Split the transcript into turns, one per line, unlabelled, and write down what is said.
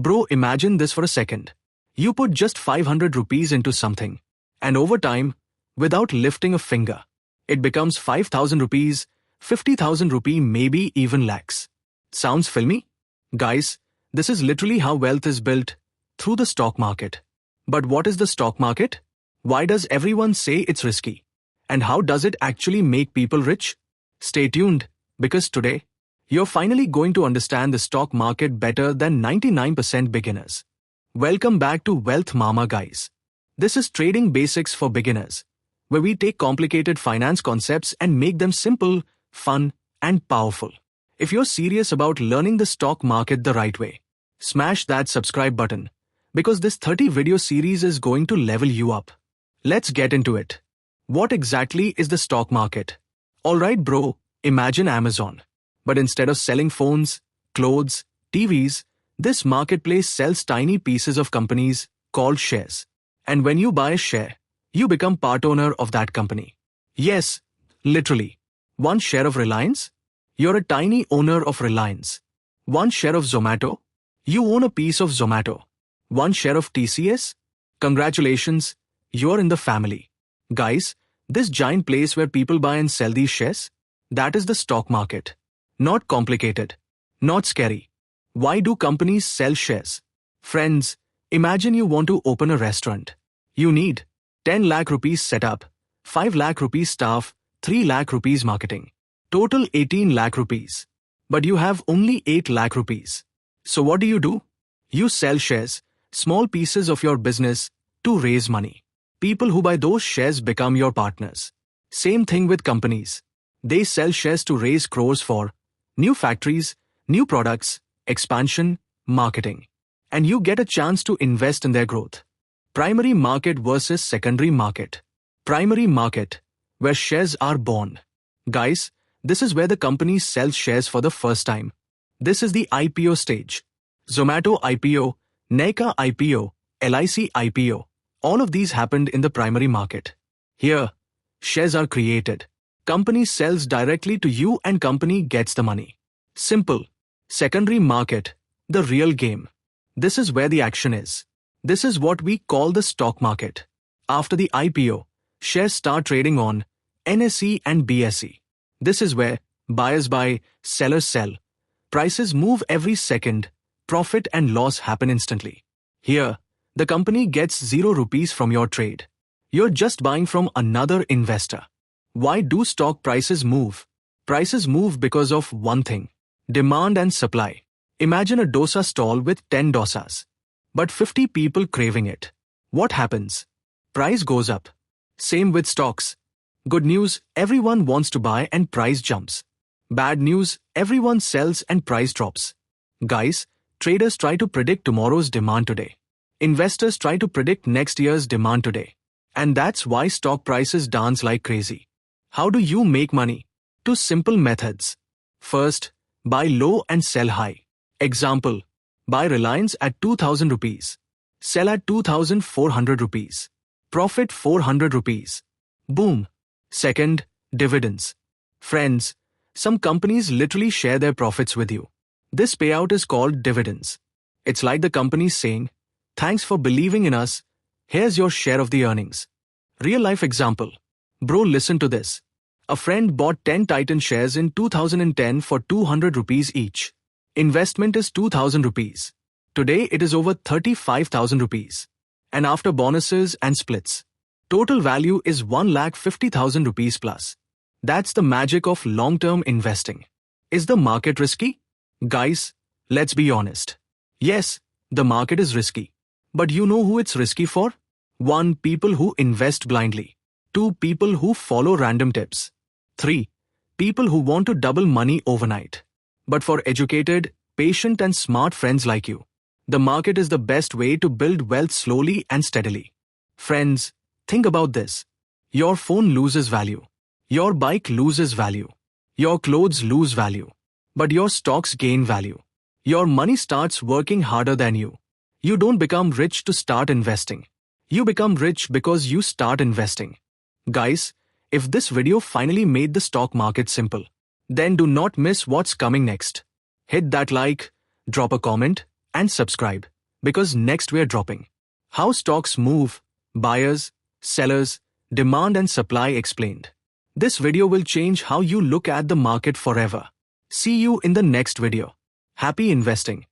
Bro, imagine this for a second. You put just 500 rupees into something, and over time, without lifting a finger, it becomes 5,000 rupees, 50,000 rupee, maybe even lakhs. Sounds filmy? Guys, this is literally how wealth is built, through the stock market. But what is the stock market? Why does everyone say it's risky? And how does it actually make people rich? Stay tuned, because today, you're finally going to understand the stock market better than 99% beginners. Welcome back to Wealth Mama, guys. This is trading basics for beginners, where we take complicated finance concepts and make them simple, fun, and powerful. If you're serious about learning the stock market the right way, smash that subscribe button, because this 30-video series is going to level you up. Let's get into it. What exactly is the stock market? Alright bro, imagine Amazon. But instead of selling phones, clothes, TVs, this marketplace sells tiny pieces of companies called shares. And when you buy a share, you become part owner of that company. Yes, literally. One share of Reliance? You're a tiny owner of Reliance. One share of Zomato? You own a piece of Zomato. One share of TCS? Congratulations, you're in the family. Guys, this giant place where people buy and sell these shares? That is the stock market. Not complicated. Not scary. Why do companies sell shares? Friends, imagine you want to open a restaurant. You need 10 lakh rupees setup, 5 lakh rupees staff, 3 lakh rupees marketing. Total 18 lakh rupees. But you have only 8 lakh rupees. So what do? You sell shares, small pieces of your business, to raise money. People who buy those shares become your partners. Same thing with companies. They sell shares to raise crores for new factories, new products, expansion, marketing. And you get a chance to invest in their growth. Primary market versus secondary market. Primary market, where shares are born. Guys, this is where the company sells shares for the first time. This is the IPO stage. Zomato IPO, Nykaa IPO, LIC IPO. All of these happened in the primary market. Here, shares are created. Company sells directly to you and company gets the money. Simple. Secondary market, the real game. This is where the action is. This is what we call the stock market. After the IPO, shares start trading on NSE and BSE. This is where buyers buy, sellers sell. Prices move every second. Profit and loss happen instantly. Here, the company gets 0 rupees from your trade. You're just buying from another investor. Why do stock prices move? Prices move because of one thing: demand and supply. Imagine a dosa stall with 10 dosas, but 50 people craving it. What happens? Price goes up. Same with stocks. Good news, everyone wants to buy and price jumps. Bad news, everyone sells and price drops. Guys, traders try to predict tomorrow's demand today. Investors try to predict next year's demand today. And that's why stock prices dance like crazy. How do you make money? 2 simple methods. First, buy low and sell high. Example, buy Reliance at 2,000 rupees. Sell at 2,400 rupees. Profit 400 rupees. Boom. Second, dividends. Friends, some companies literally share their profits with you. This payout is called dividends. It's like the company saying, thanks for believing in us. Here's your share of the earnings. Real life example. Bro, listen to this. A friend bought 10 Titan shares in 2010 for 200 rupees each. Investment is 2,000 rupees. Today it is over 35,000 rupees. And after bonuses and splits, total value is 1,50,000 rupees plus. That's the magic of long-term investing. Is the market risky? Guys, let's be honest. Yes, the market is risky. But you know who it's risky for? 1. People who invest blindly. 2. People who follow random tips. 3. People who want to double money overnight. But for educated, patient and smart friends like you, the market is the best way to build wealth slowly and steadily. Friends, think about this. Your phone loses value. Your bike loses value. Your clothes lose value. But your stocks gain value. Your money starts working harder than you. You don't become rich to start investing. You become rich because you start investing. Guys, if this video finally made the stock market simple, then do not miss what's coming next. Hit that like, drop a comment, and subscribe, because next we're dropping how stocks move, buyers, sellers, demand and supply explained. This video will change how you look at the market forever. See you in the next video. Happy investing.